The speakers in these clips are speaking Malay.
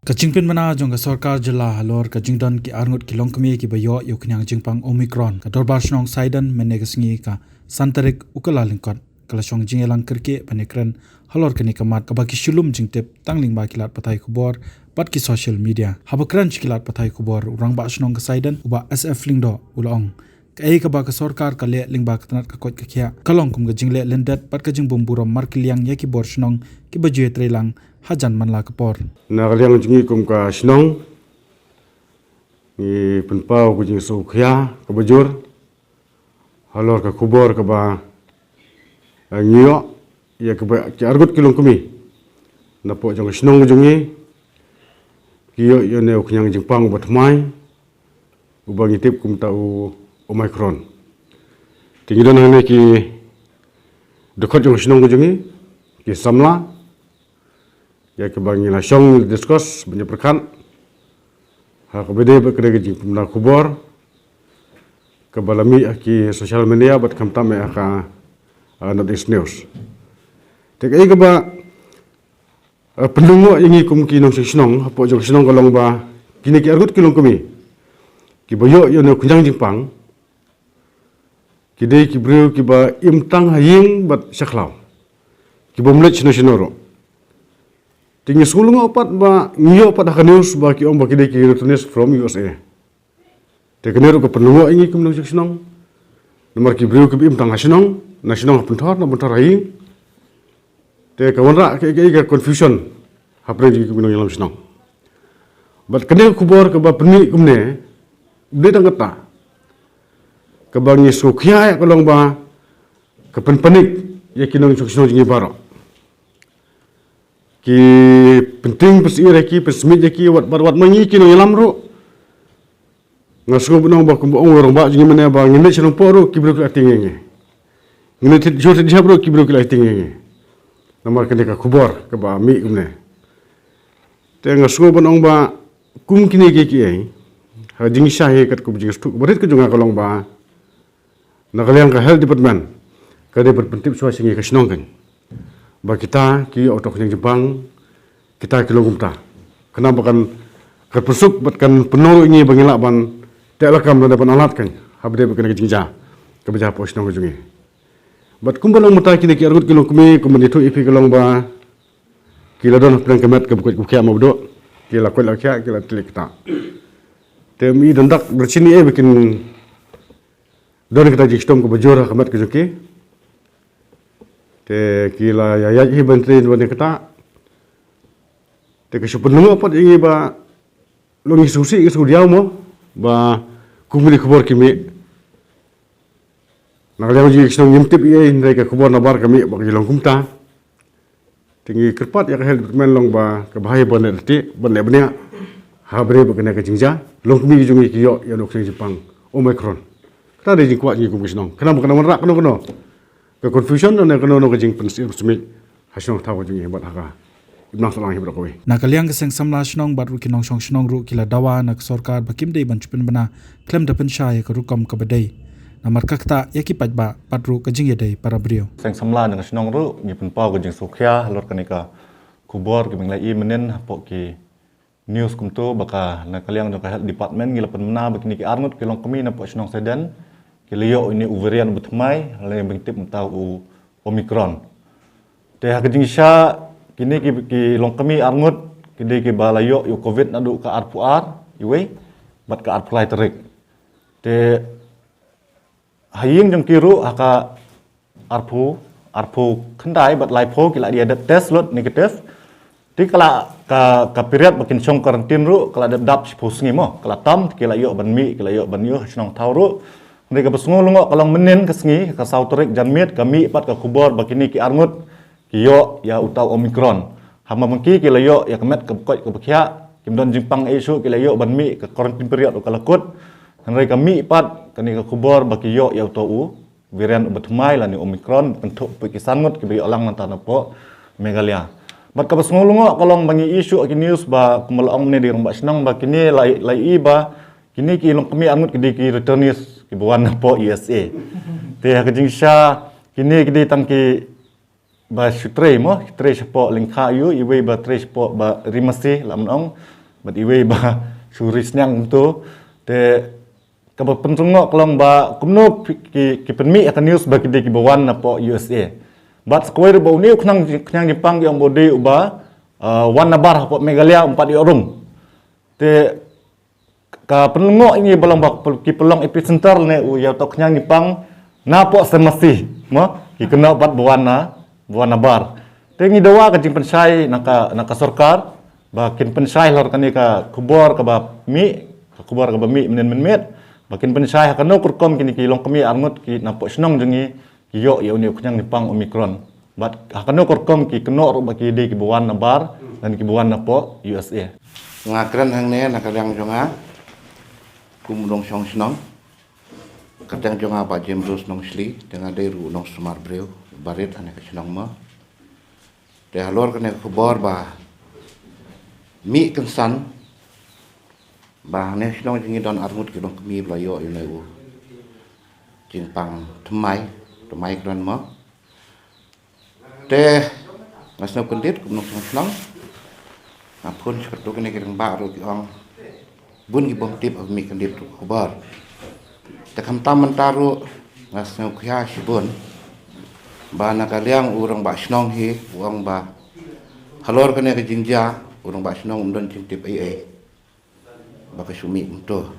Kachingpin mana jong ka sarkar jila halor ka jingdan ki arngut ki longkami ki bayo yu knyang jingpang Omicron ka dorbar shnong Saidan menegasngi ka santarik ukala lingkot kala shong jingelang kirke panekran halor kani kamat ka baki shulum jingtep tangling ba kilat patai kubor pat ki social media habakran kilat patai kubor urang ba shnong ka Saidan uba SF lingdo ulong ka ba ka sarkar ka le lingba ka tanat ka kot ka kya kalong kum ga jingle lendet pat ka jingbum buram markiliang ya ki bor shnong ki bajue trelang hajan manla kapor na kaliang jingi kum ka shnong ni penpau ku jing so khya ka bajur halor ka kubor ka ba ngio ya ka ba ki argut kilong kumi na po jong shnong jingi kiyo yo ne uknyang jingpang batmai ubang itip kum tau Omicron tinggi dan hane ki dekat jong shnong jingi ki samla ya ke bangi la shong discuss banyak perkan ha ke bede be kede ji pemna kubor ke balami ki social media bat kam tam aka not is news te ke ba penungo ingi kum ki nong snong apo jong snong kolong ba kini ki argut kilong kumi ki boyo yo ne kunjang jingpang ki de ki breu ki ba imtang haying bat sakhlaw ki bomlet chno chnoro tinggi sulung opat ba ngio pada news ba ki om ba kide ki returns from USA. Te kenero ko penungo ingi kum nong snong. Nomor ki breu ki im tang snong, nasional pentor na pentor ai. Te ka wanra ke confusion hapre ji kum nong yalam snong. Bat kenero kubor ke ba peni kum ne de tang kata. Ke ba ngi sukhya ya kolong ba ke penpenik ya ki nong snong ji baro. Ki penting pesir ki pesmit ki wat mangi ki no yalam ro ngasu bunong ba kum orang ba jingi mena ba ngine chnong poru ki bro ki atinge ngine tit jor tit jabro ki bro ki atinge namar kene ka kubor ka ba mi kumne te ngasu bunong ba kum kine ki ai ha jingi shahe kat ku jingi stuk barit ka junga kalong ba nakaliang ka health department ka de berpentip so singi ka snong kan ba kita ki otok yang Jepang kita ki logumta kenapa kan kerpusuk batkan penol ini bangila ban telakam dan dapat alat kan habde bekena jinja ke beja pos nong jungi bat kumbalong muta ki argut ki lokumi komunitu ipi kolong ba ki ladon plan kemet ke bukit kukia mabdo ki la kol akia ki la telikta temi dandak bersini bikin don kita jistom ke bajora kemet ke juki te kila ya hi bantri wane kata te ke supenungo pat ingi ba longi susi ke sudiau mo ba kumili kubor kimi nakaliang ji snong yimtip ye indai ke kubor nabar kami ba kilong kumta tinggi kerpat ya ke hel men long ba ke bahaya bane rti bane bane habre ba kena ke jingja long kumi jungi kiyo ya nok sing Jepang Omicron kata de jing kuat ji kum snong kenapa kena merak keno ke confusion dan kena no jing pensir semit hasong tahu jing hebat haka ibnang salang hebra kowe nakaliang keseng samla shnong baru kinong shong shnong ru kila dawa nak sarkar bakim dei banchpin bana klem da pensha ya rukam ka bedai namar kakta ya ki pajba patru ka jing yedai para brio seng samla dengan shnong ru ni penpau ka jing sukhya lor kanika kubor ki menglai menen hapo ki news kumtu baka nakaliang jong health department ngila penmena bakini ki arngut kilong kami na po shnong Saidan kiliyo ini varian betmai hal yang bengtip tahu Omicron. Teh kejing sya kini ki long kami arngut kini ki balayo yu COVID nadu ka arpuar iwe bat ka arpulai terik. Teh haying jong kiru haka arpu kendai bat laipo kila dia ada test lot negatif. Ti kala ka period makin song karantin ru kala dap sipusngi mo kala tam kila yo banmi kila yo banyo snong tauru mereka bersungut lungok kalau menen kesengi ke sauterik janmit kami pat ke kubor bakini ki arngut kiyo ya utau Omicron hama mengki kila yo ya kemet ke bukot ke bekia kimdon jimpang isu kila yo banmi ke quarantine period ke lakut mereka kami pat kani ke kubor bakiyo ya utau varian betmai lani Omicron bentuk pikisangut ke bi olang nantana po megalia bat ke bersungut lungok kalau bangi isu ki news ba kumalong ne di rombak senang bakini lai ba kini ki long kami arngut ki returnis ki buan po USA. Te kejing sya kini ki tangki ba sutre mo tre sepo lingkha yu iwe ba tre sepo ba rimasi lamnong bat iwe ba suris nyang tu te kabar pentrungok kelong ba kumno ki penmi akan news bagi ki bawan na po USA bat square ba uni knang Jepang yang bode uba wan nabar po Megalia 4 orang te ka penungok ini belum ba ki pelong epicenter ne u ya tok knang Jepang na po semasi mo ki kena bat bawan nabar te ngi dawa ka jing pensai naka sarkar ba kin pensai lor kani ka kubor ka ba mi kubor ka ba mi men bakin pensai ka no kurkom kini ki long kami arngot ki napo snong jengi ki yo ya uni kunyang Jepang Omicron bat ka no kurkom ki keno ro ba ki de ki buan nabar dan ki buan napo USA ngakran hang ne nakalyang jonga kumdong song snong kadang jonga ba jem ros nong sli dengan deru nong sumar breu barit ane ka snong ma de halor kene kubor ba mi kensan ba ne snong jingi don armut ki dong kemi blayo yu neu jing pang thmai kran ma te ngasno kundit kum nong snong apun seperti kene kirang ba ro ki ong bun ki bom tip mi kundit kubar te kam taman taru ngasno khya sibun ba nakaliang urang ba snong hi uang ba halor kene ke jingja urang ba snong don jing tip ai baka sumi untuk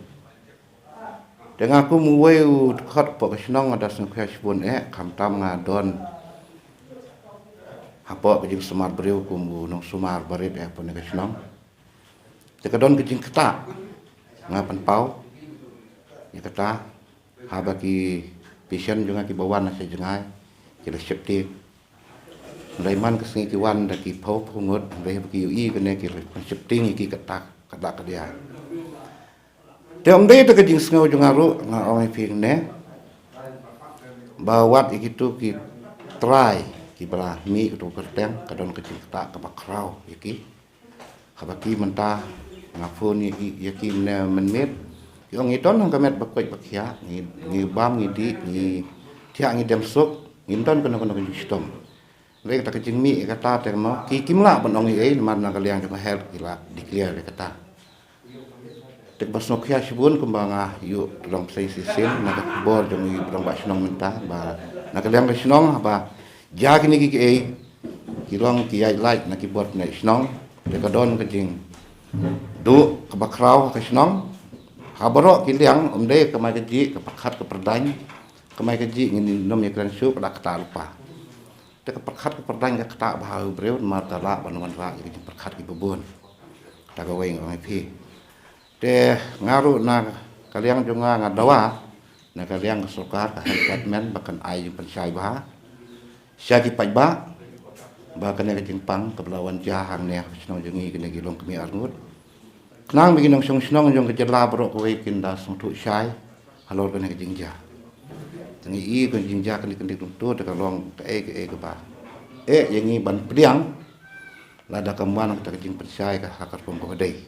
dengan aku muai dekat pak senang ada sengkaya sibun kam tam ngadon apa kejing semar beriu kumbu nong sumar barit pun ke senang tekadon kejing keta ngapan pau ya keta habaki pasien juga ki bawan nasi jengai kira septi Laiman kesengi kiwan daki pau pungut dari bagi ui kena kira septi ki keta dia te om dei te kejing sengau jungaru nga ong ping ne bawat ikitu ki try ki bala mi tu kerteng kadon kejing tak ka bakrau iki habaki mentah ngapun iki ne menmet yong iton hang kamet bakoi bakia ni bam ni di ni tia ni dem sok inton kono kejing stom le kata kejing mi kata te mo ki kimla bonong ei man na kaliang ka help kila declare kata tek bas nokia sibun kembang yuk tolong saya sisim nak bor jami tolong bas nong mentah ba nak liang bas nong apa ja kini ki kilong ki ai like nak bor na snong de kadon kejing du ke bakrau ke snong habaro ki liang omde ke mai keji ke perkhat ke perdany ke mai keji ngini nom ya kran su pada kata lupa de ke perkhat ke perdany ke kata bahau breu mata la banwan ra ki perkhat ki bebon ta ka weng ngai pi te ngaru na kaliang jonga ngadawa na kaliang kesukar ka department bahkan ai pensai bah syaki pajba bahkan ke jingpang ke belawan jahang ne snong jengi kene gilong kemi arngut knang bikin nong snong jong ke jela bro ko wekin da song tu syai halor kene ke jingja tengi i ke jingja kene kene tu de kalong ke ba yengi ban priang lada kamuan ke jing pensai ka hakar pom ko dei